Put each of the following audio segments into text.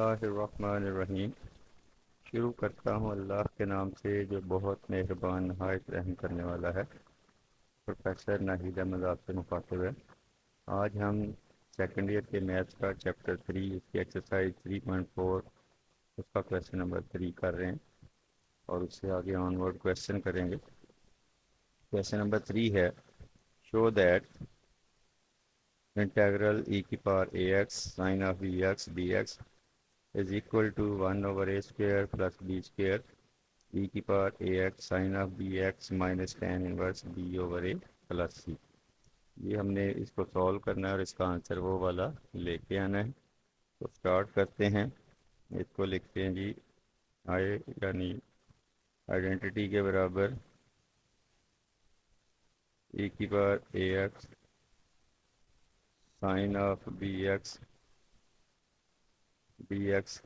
बिस्मिल्लाहिर्रहमानिर्रहीम। शुरू करता हूँ अल्लाह के नाम से जो बहुत मेहरबान नहायत रहम करने वाला है। प्रोफेसर नाहिद अहमद आपसे मुखातिब है। आज हम सेकेंड ईयर के मैथ्स का चैप्टर 3 उसकी एक्सरसाइज 3.4 उसका क्वेश्चन नंबर 3 कर रहे हैं और उससे आगे ऑनवर्ड क्वेश्चन करेंगे। क्वेश्चन नंबर 3 है, शो दैट इंटेग्रल e की power ax sine of bx dx is equal to 1 over a square plus b square e की power ax sine of bx minus tan inverse b over a plus c। ये हमने इसको solve करना है और इसका answer वो वाला लेके आना है। तो स्टार्ट करते हैं। इसको लिखते हैं जी आए यानी आइडेंटिटी के बराबर e की power ax sine of bx dx।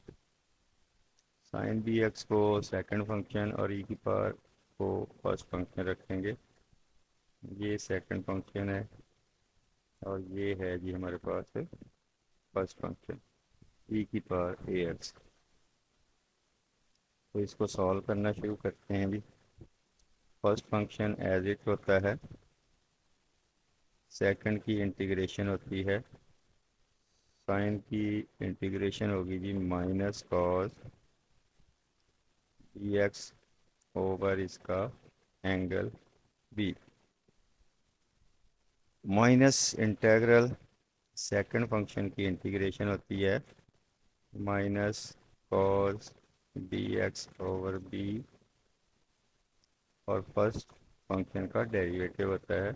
Sine b x को सेकंड फंक्शन और ई की पावर को फर्स्ट फंक्शन रखेंगे। ये सेकंड फंक्शन है और ये है जी हमारे पास फर्स्ट फंक्शन ई की पावर ए एक्स। तो इसको सॉल्व करना शुरू करते हैं जी। फर्स्ट फंक्शन एज इट होता है, सेकंड की इंटीग्रेशन होती है, साइन की इंटीग्रेशन होगी जी minus cos b x over इसका angle b, minus integral second function की इंटीग्रेशन होती है minus cos b x over b और फर्स्ट फंक्शन का डेरिवेटिव होता है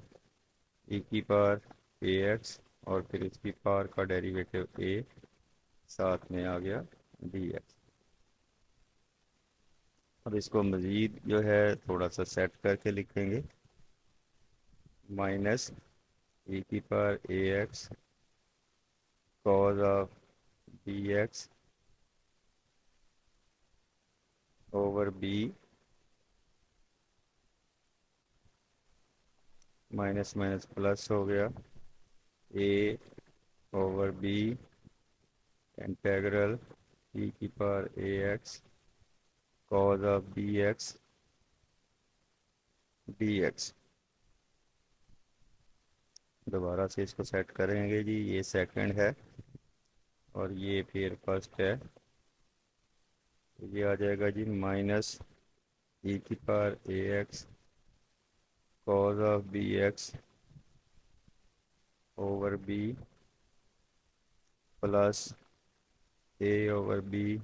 e की पावर ए एक्स और फिर इसकी पावर का डेरिवेटिव a साथ में आ गया डी एक्स। अब इसको मज़ीद जो है थोड़ा सा सेट करके लिखेंगे, माइनस e की power a x cos of b x over b minus minus plus हो गया a over b integral e की power a x cos of b x d x. दोबारा से इसको सेट करेंगे जी, ये सेकंड है और ये फिर फर्स्ट है। तो ये आ जाएगा जी माइनस ई की power a x cos of b x over b plus a over b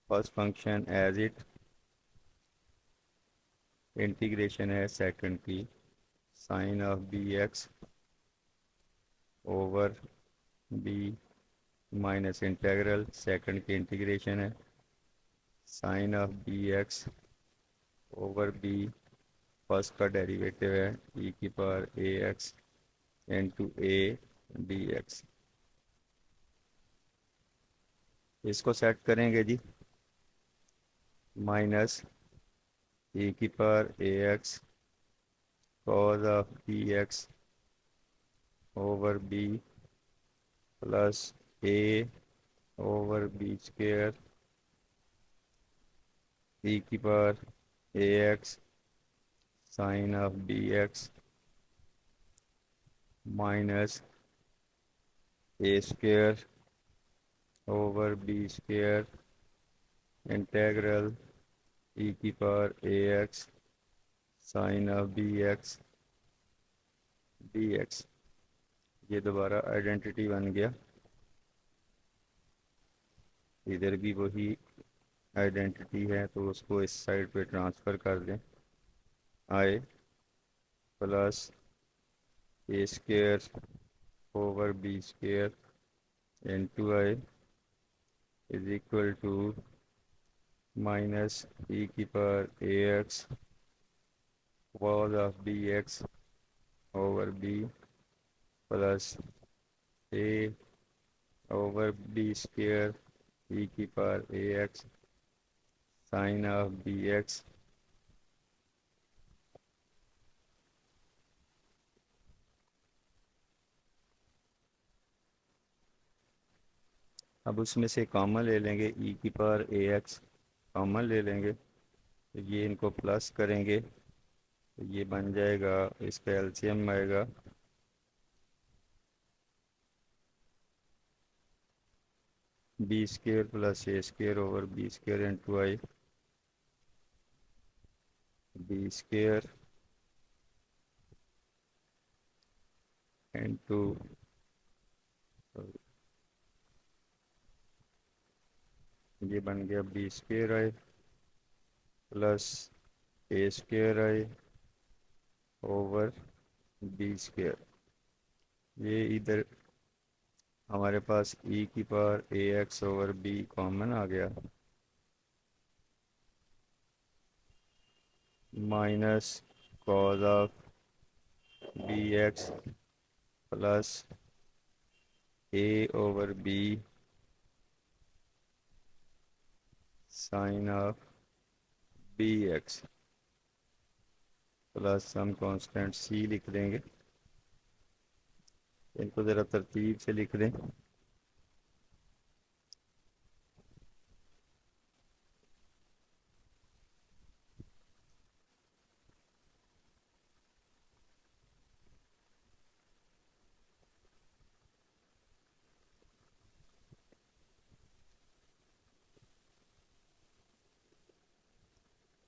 first function as it, integration है सेकंड की sine of b x over b minus integral second की integration है sine of b x over b first का derivative है e की power a x into a d x. इसको set करेंगे जी, माइनस ई की power a x cos of b x over b plus a over b square e की power a x sine of b x minus a square over b square integral e की power a x sine of b x d x. ये दोबारा identity बन गया, इधर भी वही identity है तो उसको इस साइड पे ट्रांसफ़र कर दें। I plus a square over b square into I is equal to minus e की power a x cos of b x over b plus a over b square e की power a x sine of b x अब उसमें से common ले लेंगे, ई की power a x common ले लेंगे, तो ये इनको प्लस करेंगे तो ये बन जाएगा, इसका एलसीएम आएगा b square plus a square over b square into I, b square into ये बन गया b square I plus a square I over b square. ये इधर हमारे पास ई की power a x over b common आ गया, minus cos of b x plus a over b sine of b x plus हम constant c लिख देंगे। इनको ज़रा तरतीब से लिख दें।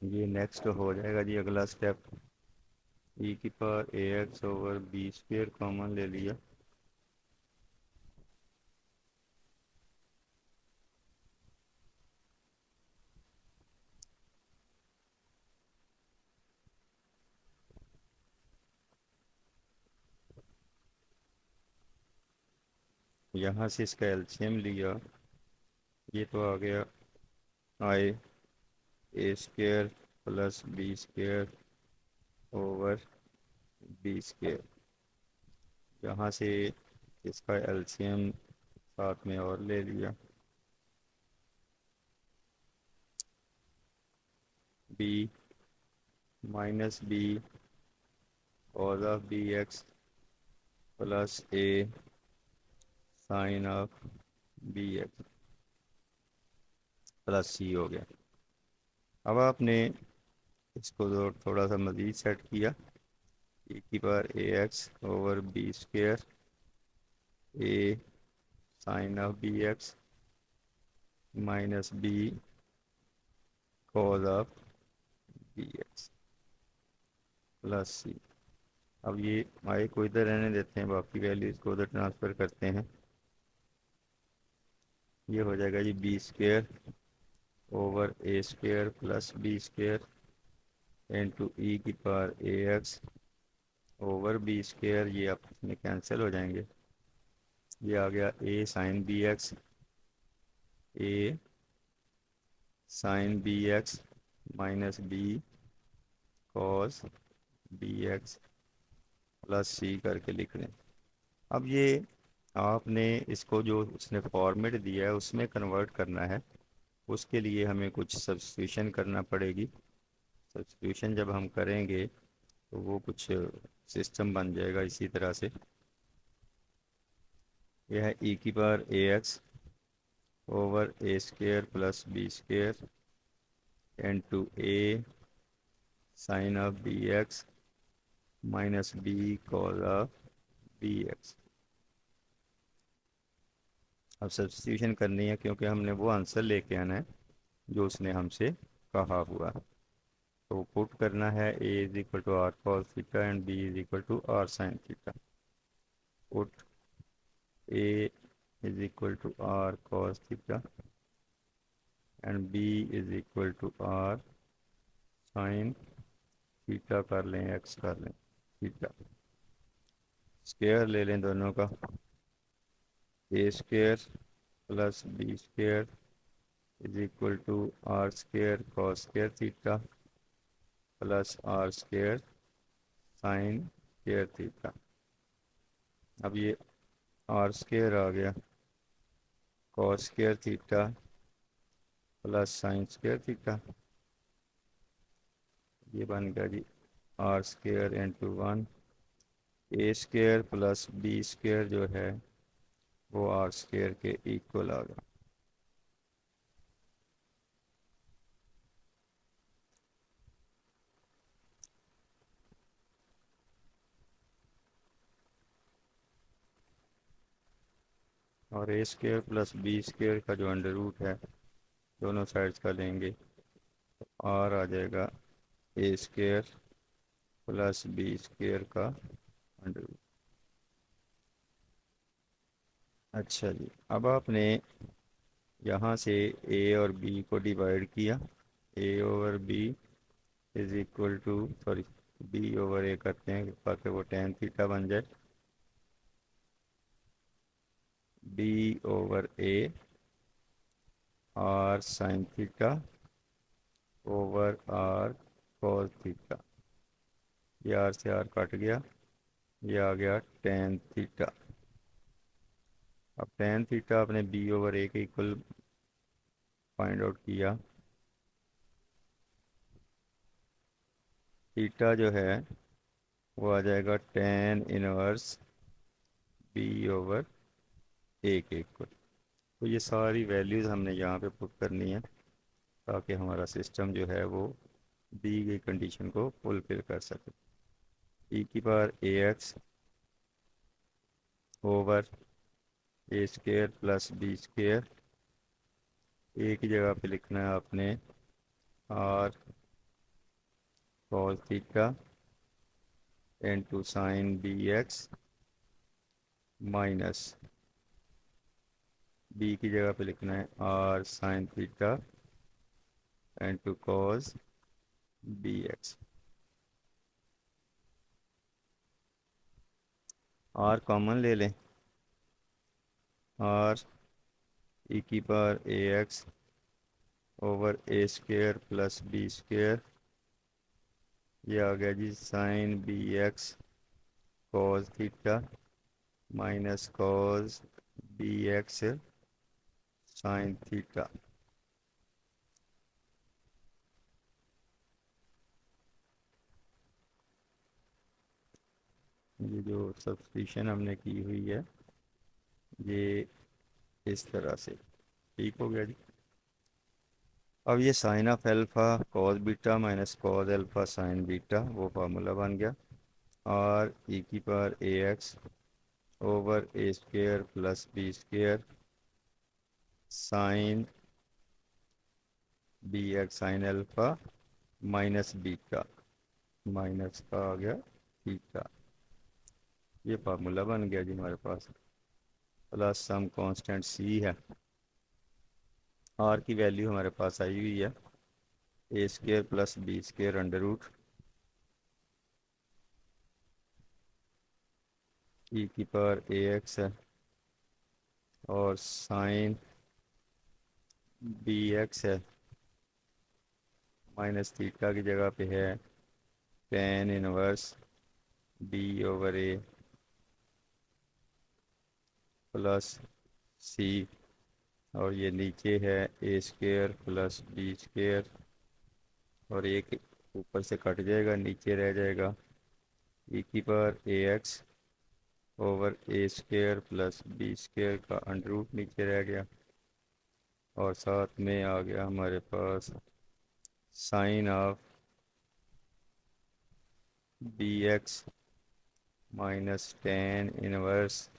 ये नेक्स्ट हो जाएगा जी अगला स्टेप, ई की power a x over b square common ले लिया, यहाँ से इसका एलसीएम लिया, ये तो आ गया I a square plus b square over b square, यहाँ से इसका एलसीएम साथ में और ले लिया, b minus b cos of b x plus a sine of b x plus c हो गया। अब आपने इसको थोड़ा सा मज़ीद सेट किया, ए की power a x over b square a sine of b x minus b cos of b x plus c. अब ये आई को इधर रहने देते हैं, बाकी वैल्यूज़ को उधर ट्रांसफ़र करते हैं। ये हो जाएगा जी b square over a square plus b square into e की power a x over b square, ये आपस में कैंसिल हो जाएंगे, ये आ गया a sine b x, a sine b x minus b cos b x plus c करके लिख लें। अब ये आपने इसको जो उसने फॉर्मेट दिया है उसमें कन्वर्ट करना है, उसके लिए हमें कुछ सब्स्टिट्यूशन करना पड़ेगी। सब्स्टिट्यूशन जब हम करेंगे तो वो कुछ सिस्टम बन जाएगा इसी तरह से। यह है ई की power a x over a square plus b square into a sine of b x minus b cos of b x. अब सब्स्टिट्यूशन करनी है क्योंकि हमने वो आंसर लेके आना है जो उसने हमसे कहा हुआ है। तो पुट करना है a is equal to r cos theta and b is equal to r sine theta. Put a is equal to r cos theta and b is equal to r sine theta कर लें, x कर लें, theta square ले लें दोनों का, a square plus b square is equal to r square cos square theta plus r square sine square theta. अब ये आर स्क्वायर आ गया cos square theta plus sine square theta, ये बन गया जी r square into one, a square plus b square जो है वो आर स्क्वायर के इक्वल आ गया। और a square plus b square का जो अंडर रूट है दोनों साइड्स का लेंगे, और आ जाएगा a square plus b square का अंडर रूट। अच्छा जी, अब आपने यहाँ से ए और बी को डिवाइड किया, a over b is equal to, sorry, b over a करते हैं ताकि वो टेन थीटा बन जाए, b over a r sine theta over r cos theta. ये आर से आर कट गया, ये आ गया टेन थीटा। अब टेन थीटा आपने बी ओवर ए के इक्वल फाइंड आउट किया, थीटा जो है वो आ जाएगा tan inverse b over a के इक्वल। तो ये सारी वैल्यूज़ हमने यहाँ पे पुट करनी है ताकि हमारा सिस्टम जो है वो दी गई कंडीशन को फुलफिल कर सके। ई की power a x over a square plus b square, a की जगह पे लिखना है आपने r cos theta into sine b x minus b की जगह पे लिखना है r sine theta into cos b x. R common ले लें, आर ई की power a x over a square plus b square, ये आ गया जी sine b x cos theta minus cos b x sine theta. ये जो substitution हमने की हुई है ये इस तरह से ठीक हो गया जी। अब ये sine of alpha cos beta minus cos alpha sine beta वो फार्मूला बन गया, और ई की power a x over a square plus b square sine b x sine alpha minus beta, minus का आ गया थीटा। ये फार्मूला बन गया जी हमारे पास, प्लस सम कांस्टेंट सी है, आर की वैल्यू हमारे पास आई हुई है a square plus b square under root e की पावर ए एक्स है और साइन बी एक्स है माइनस थीटा की जगह पे है tan inverse b over a plus c, और ये नीचे है a square plus b square, और एक ऊपर से कट जाएगा नीचे रह जाएगा ई की power a x over a square plus b square का अंडर रूट नीचे रह गया, और साथ में आ गया हमारे पास sine of b x minus tan inverse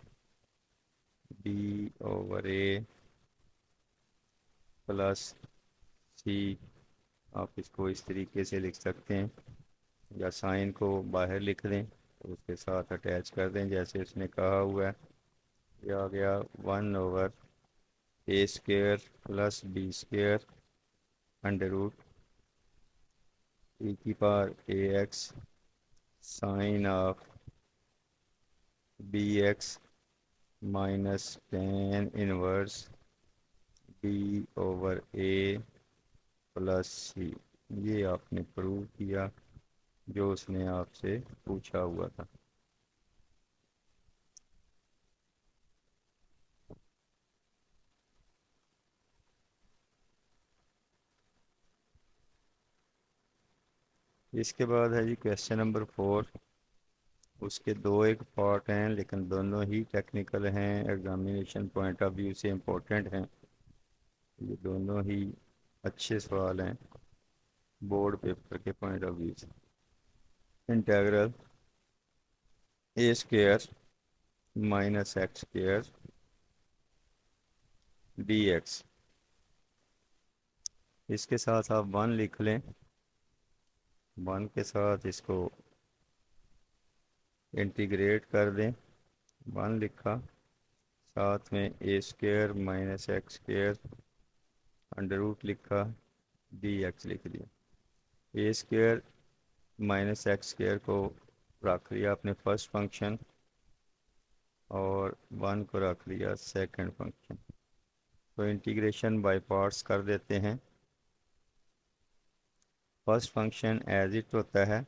b over a plus c. आप इसको इस तरीके से लिख सकते हैं, या साइन को बाहर लिख दें तो उसके साथ अटैच कर दें जैसे उसने कहा हुआ है। ये आ गया one over a square plus b square under root e की power a x sine of b x minus tan inverse b over a plus c. ये आपने प्रूव किया जो उसने आपसे पूछा हुआ था। इसके बाद है जी क्वेश्चन नंबर 4। उसके दो एक पार्ट हैं लेकिन दोनों ही टेक्निकल हैं, एग्जामिनेशन पॉइंट ऑफ व्यू से इम्पोर्टेंट हैं। ये दोनों ही अच्छे सवाल हैं बोर्ड पेपर के पॉइंट ऑफ व्यू से। इंटेग्रल ए square minus x square D X. इसके साथ आप 1 लिख लें, 1 के साथ इसको इंटीग्रेट कर दें। 1 लिखा, साथ में a square minus x square under root लिखा, डी एक्स लिख दिया। A square minus x square को रख लिया अपने फर्स्ट फंक्शन और 1 को रख लिया सेकंड फंक्शन। तो इंटीग्रेशन बाय पार्ट्स कर देते हैं। फर्स्ट फंक्शन एज इट होता है,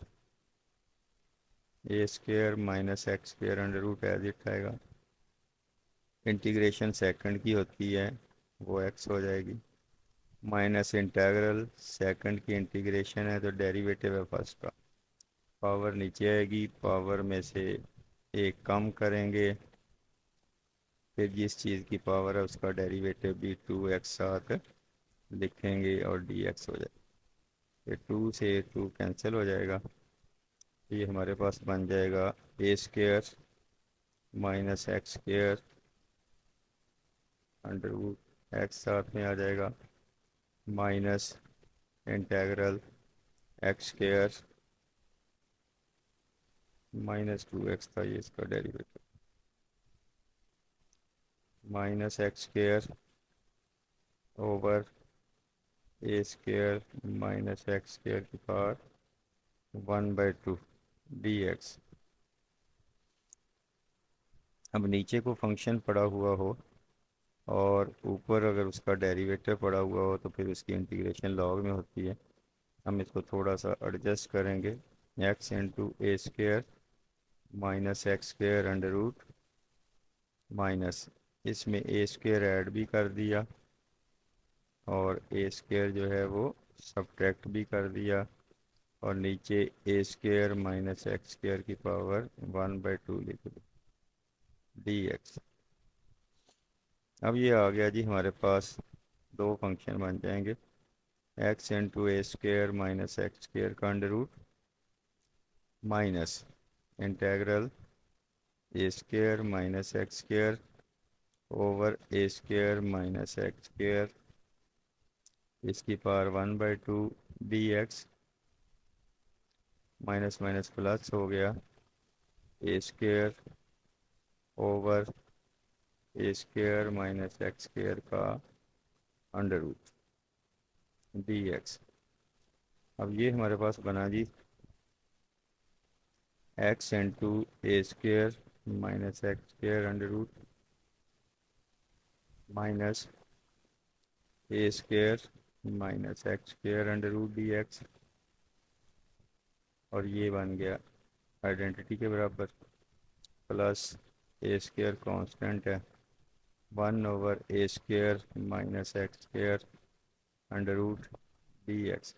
a square minus x square under root as it आएगा। इंटीग्रेशन सेकंड की होती है, वो एक्स हो जाएगी, माइनस इंटीग्रल सेकंड की इंटीग्रेशन है तो डेरिवेटिव है फर्स्ट का, पावर नीचे आएगी, पावर में से एक कम करेंगे, फिर जिस चीज़ की पावर है उसका डेरिवेटिव भी 2x साथ लिखेंगे और dx हो जाएगा। फिर 2 से 2 कैंसिल हो जाएगा, ये हमारे पास बन जाएगा a square minus x square under root x साथ में आ जाएगा, minus integral x square minus 2x था ये इसका derivative, minus x square over a square minus x square की पावर 1/2 dx। अब नीचे को फंक्शन पड़ा हुआ हो और ऊपर अगर उसका डेरिवेटिव पड़ा हुआ हो तो फिर उसकी इंटीग्रेशन लॉग में होती है। हम इसको थोड़ा सा एडजस्ट करेंगे, x into a square minus x square under root minus, इसमें ए स्क्र ऐड भी कर दिया और ए स्क्र जो है वो सब्ट्रैक्ट भी कर दिया, और नीचे ए स्क्र माइनस एक्स स्क्र की पावर 1/2 लिख दी dx। अब ये आ गया जी हमारे पास, दो फंक्शन बन जाएंगे, x into a square minus x square का under root minus integral A square minus x square over a square minus x square इसकी power 1/2 dx, minus minus plus हो गया, a square over a square minus x square का under root dx। अब ये हमारे पास बना जी x into a square minus x square under root minus a square minus x square under root dx, और ये बन गया आइडेंटिटी के बराबर, प्लस ए स्क्र कांस्टेंट है 1/a² minus x square under root dx।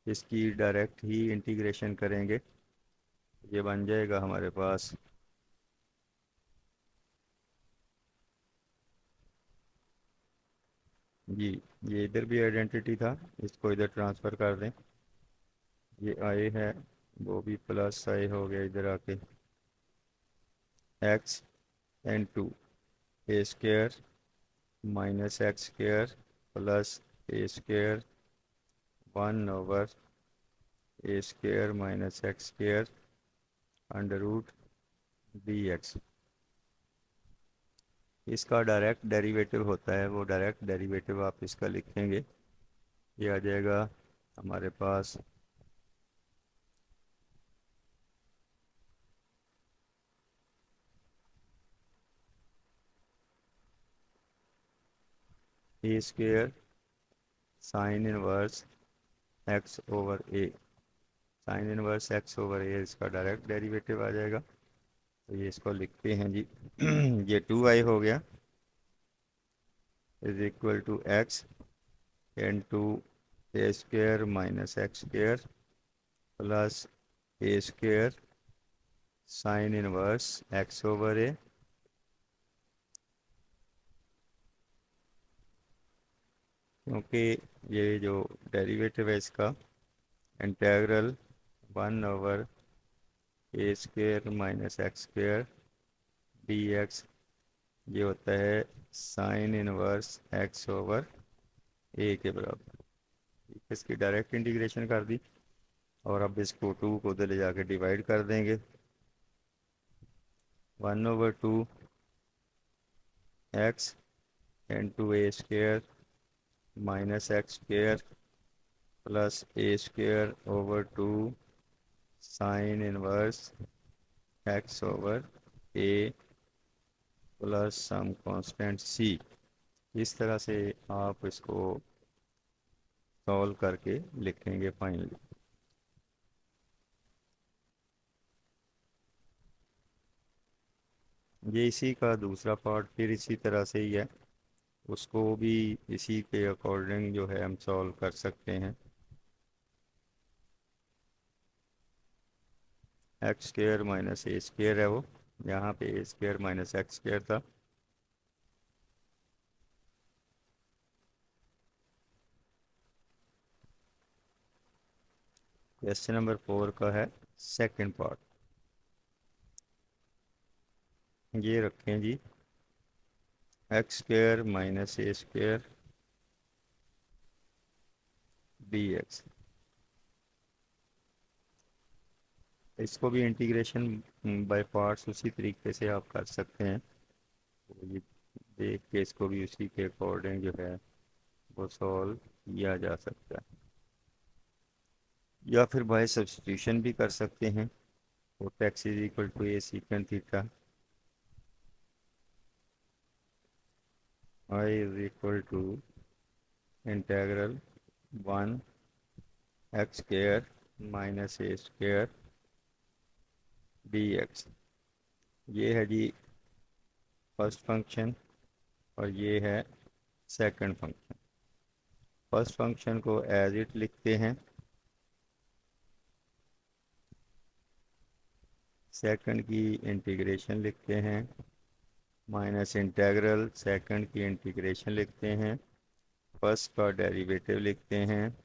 इसकी डायरेक्ट ही integration करेंगे, ये बन जाएगा हमारे पास जी, ये इधर भी आइडेंटिटी था, इसको इधर ट्रांसफ़र कर दें, ये आए है वो भी प्लस आए हो गया इधर आके, x into a square minus x square plus a square 1/a² minus x square under root dx। इसका डायरेक्ट डेरिवेटिव होता है, वो डायरेक्ट डेरिवेटिव आप इसका लिखेंगे, ये आ जाएगा हमारे पास a square sine inverse x over a, sine inverse x over a इसका डायरेक्ट डेरिवेटिव आ जाएगा। तो ये इसको लिखते हैं जी ये 2i हो गया is equal to x into a square minus x square plus a square sine inverse x over a, क्योंकि ये जो डेरिवेटिव है इसका integral 1/a² minus x square dx ये होता है sine inverse x over a के बराबर। इसकी डायरेक्ट इंटीग्रेशन कर दी और अब इसको 2 को उधर ले जाके डिवाइड कर देंगे। 1/2 x into a square minus x square plus a square over 2 sine inverse x over a plus some constant c. इस तरह से आप इसको सॉल्व करके लिखेंगे फाइनली। ये इसी का दूसरा पार्ट फिर इसी तरह से ही है, उसको भी इसी के अकॉर्डिंग जो है हम सॉल्व कर सकते हैं। X square minus a square है वो, यहाँ पे ए स्क्र माइनस एक्स स्क्र था। क्वेश्चन नंबर 4 का है सेकंड पार्ट। ये रखें जी, x square minus a square D x. इसको भी इंटीग्रेशन बाय पार्ट्स उसी तरीके से आप कर सकते हैं। तो ये देख के इसको भी उसी के अकॉर्डिंग जो है वो सॉल्व किया जा सकता है, या फिर बाय सब्स्टिट्यूशन भी कर सकते हैं। तो x is equal to a secant theta I is equal to integral 1 x square minus a square D x. ये है जी फर्स्ट फंक्शन और ये है सेकंड फंक्शन। फर्स्ट फंक्शन को एज इट लिखते हैं, सेकंड की इंटीग्रेशन लिखते हैं, माइनस इंटेग्रल सेकंड की इंटीग्रेशन लिखते हैं, फर्स्ट का डेरिवेटिव लिखते हैं,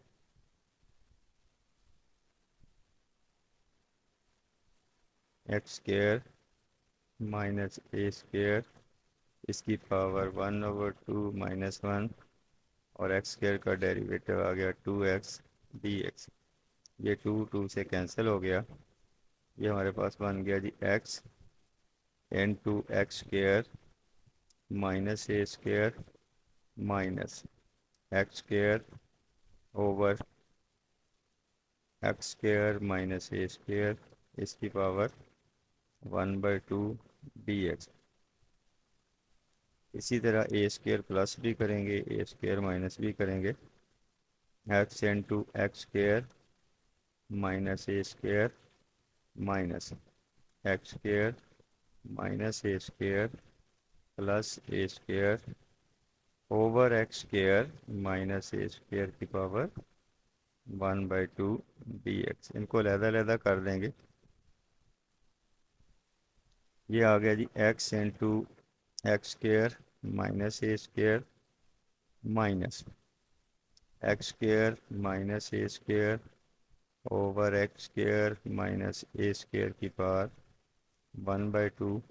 x square minus a square इसकी पावर 1/2 -1 और एक्स स्क्र का डेरिवेटिव आ गया 2x dx। ये 2 से कैंसिल हो गया। ये हमारे पास बन गया जी x into x square minus a square minus x square over x square minus a square इसकी पावर 1/2 dx। इसी तरह ए स्क्र प्लस भी करेंगे, ए स्क्र माइनस भी करेंगे। X into x square minus a square minus x square minus a square plus a square over x square minus a square की power 1/2 dx। इनको अलग-अलग कर देंगे। ये आ गया जी x into x square minus a square minus x square minus a square over x square minus a square की power 1/2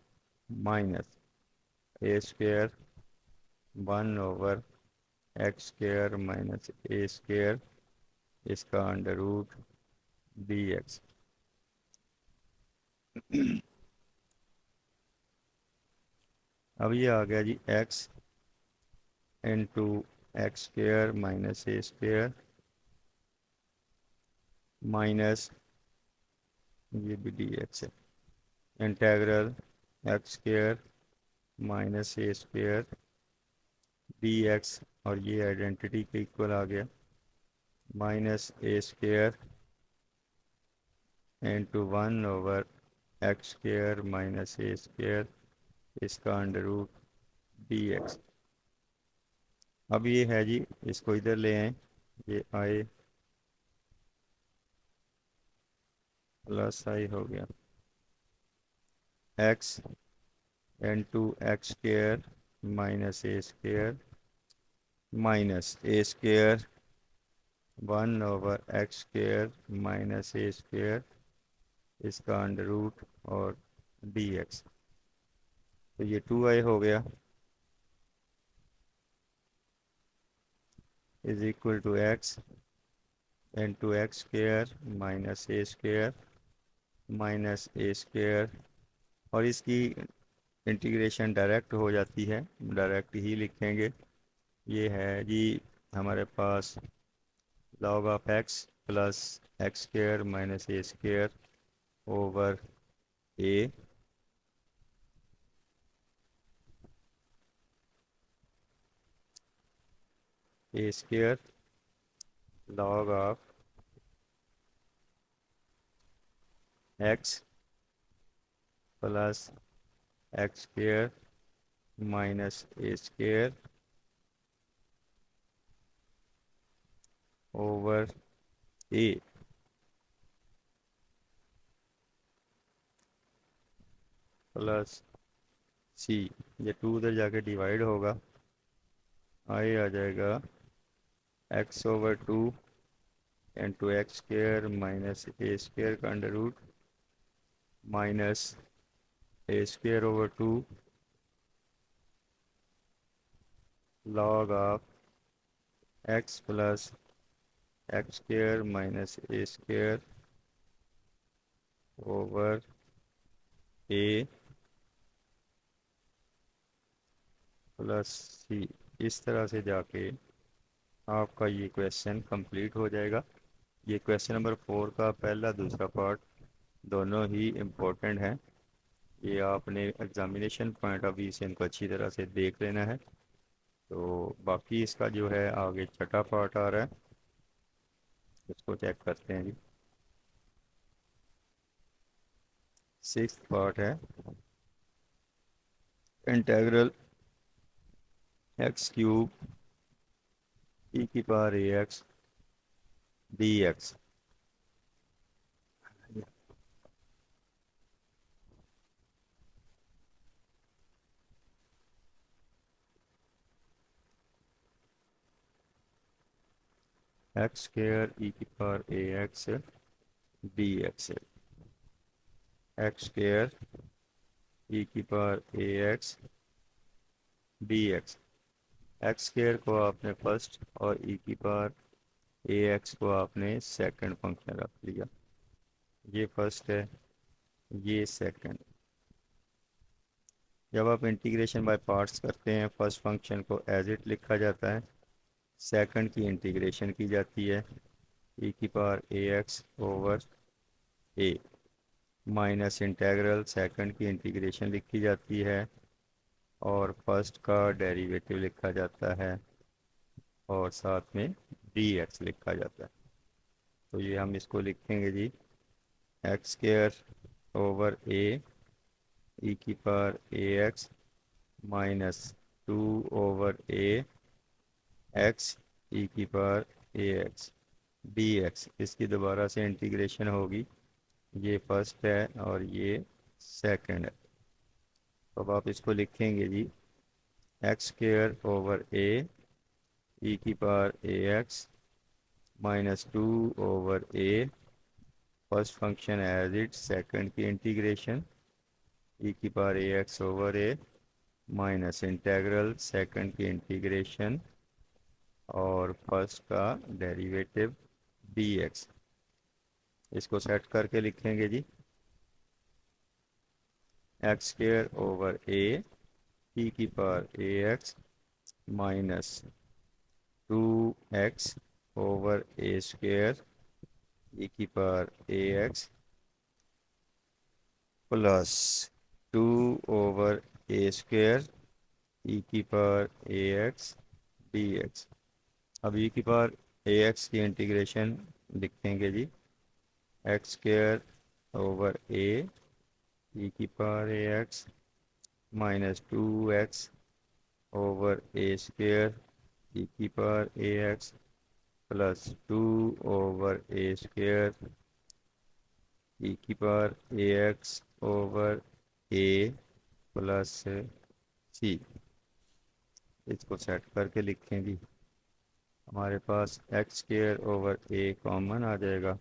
minus a square 1/x square minus a square इसका अंडर रूट dx। अब ये आ गया जी x into x square minus a square minus ये भी dx है, integral x square minus a square dx और ये आइडेंटिटी के इक्वल आ गया minus a square into 1/x square minus a square इसका अंडर रूट dx। अब ये है जी, इसको इधर ले आए, ये आए प्लस आई हो गया x into x square minus a square minus a square 1/x square minus a square इसका अंडर रूट और dx। तो ये 2i हो गया is equal to x into x square minus a square minus a square, और इसकी integration direct हो जाती है, डायरेक्ट ही लिखेंगे। ये है जी हमारे पास log of x plus x square minus a square over a square log of x plus x square minus a square over a plus c. ये 2 उधर जाके डिवाइड होगा, आई आ जाएगा x over 2 into x square minus a square का under root minus a square over 2 log of x plus x square minus a square over a plus c. इस तरह से जाके आपका ये क्वेश्चन कंप्लीट हो जाएगा। ये क्वेश्चन नंबर 4 का पहला दूसरा पार्ट दोनों ही इम्पोर्टेंट हैं। ये आपने एग्जामिनेशन पॉइंट ऑफ व्यू से इनको अच्छी तरह से देख लेना है। तो बाकी इसका जो है आगे छठा पार्ट आ रहा है, इसको चेक करते हैं जी। 6th पार्ट है इंटेग्रल एक्स क्यूब ई की power a x d x. X square e की power a x d x, x square e की power a x d x. X square को आपने फर्स्ट और ई की power a x को आपने second function रख लिया। ये फर्स्ट है, ये सेकंड। जब आप इंटीग्रेशन बाय पार्ट्स करते हैं, फर्स्ट फंक्शन को एज इट लिखा जाता है, सेकंड की इंटीग्रेशन की जाती है ई की power a x over a minus integral second की इंटीग्रेशन लिखी जाती है और फर्स्ट का डेरिवेटिव लिखा जाता है और साथ में डी एक्स लिखा जाता है। तो ये हम इसको लिखेंगे जी x square over a e की power a x minus 2 over A x ई की power a x d x. इसकी दोबारा से इंटीग्रेशन होगी, ये फर्स्ट है और ये सेकंड है। तो अब आप इसको लिखेंगे जी x square over a e की power a x minus 2 over a first function as it, second की इंटीग्रेशन ई की power a x over a minus integral second की इंटीग्रेशन और फर्स्ट का डेरिवेटिव डी एक्स। इसको set करके लिखेंगे जी x square over a e की power a x minus 2x over a square e की power a x plus 2 over a square e की power a x d x. अब ई की power a x की integration लिखेंगे जी x square over a e की power a x minus 2x over a square e की power a x plus 2 over a square e की power a x over a plus सी। इसको set करके लिखेंगे, हमारे पास एक्स स्क्र ओवर ए common आ जाएगा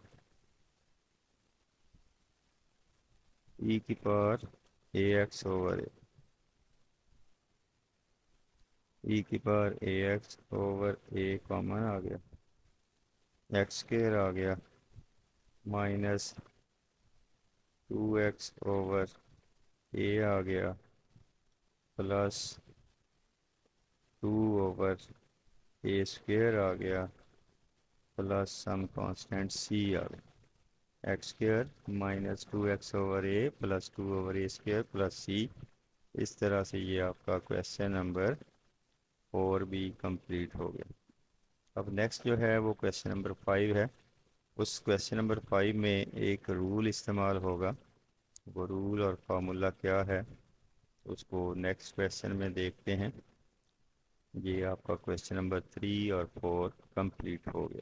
e की power a x over a e की power a x over A common आ गया, एक्स स्क्र आ गया माइनस 2x ओवर ए आ गया प्लस 2 ओवर ए स्क्र आ गया प्लस सम कांस्टेंट सी आ गया, x square minus 2x over a plus 2 over a square plus c. इस तरह से ये आपका क्वेश्चन नंबर 4 भी कंप्लीट हो गया। अब नेक्स्ट जो है वो क्वेश्चन नंबर 5 है। उस क्वेश्चन नंबर 5 में एक रूल इस्तेमाल होगा, वो रूल और फार्मूला क्या है उसको नेक्स्ट क्वेश्चन में देखते हैं। ये आपका क्वेश्चन नंबर 3 और 4 कंप्लीट हो गया।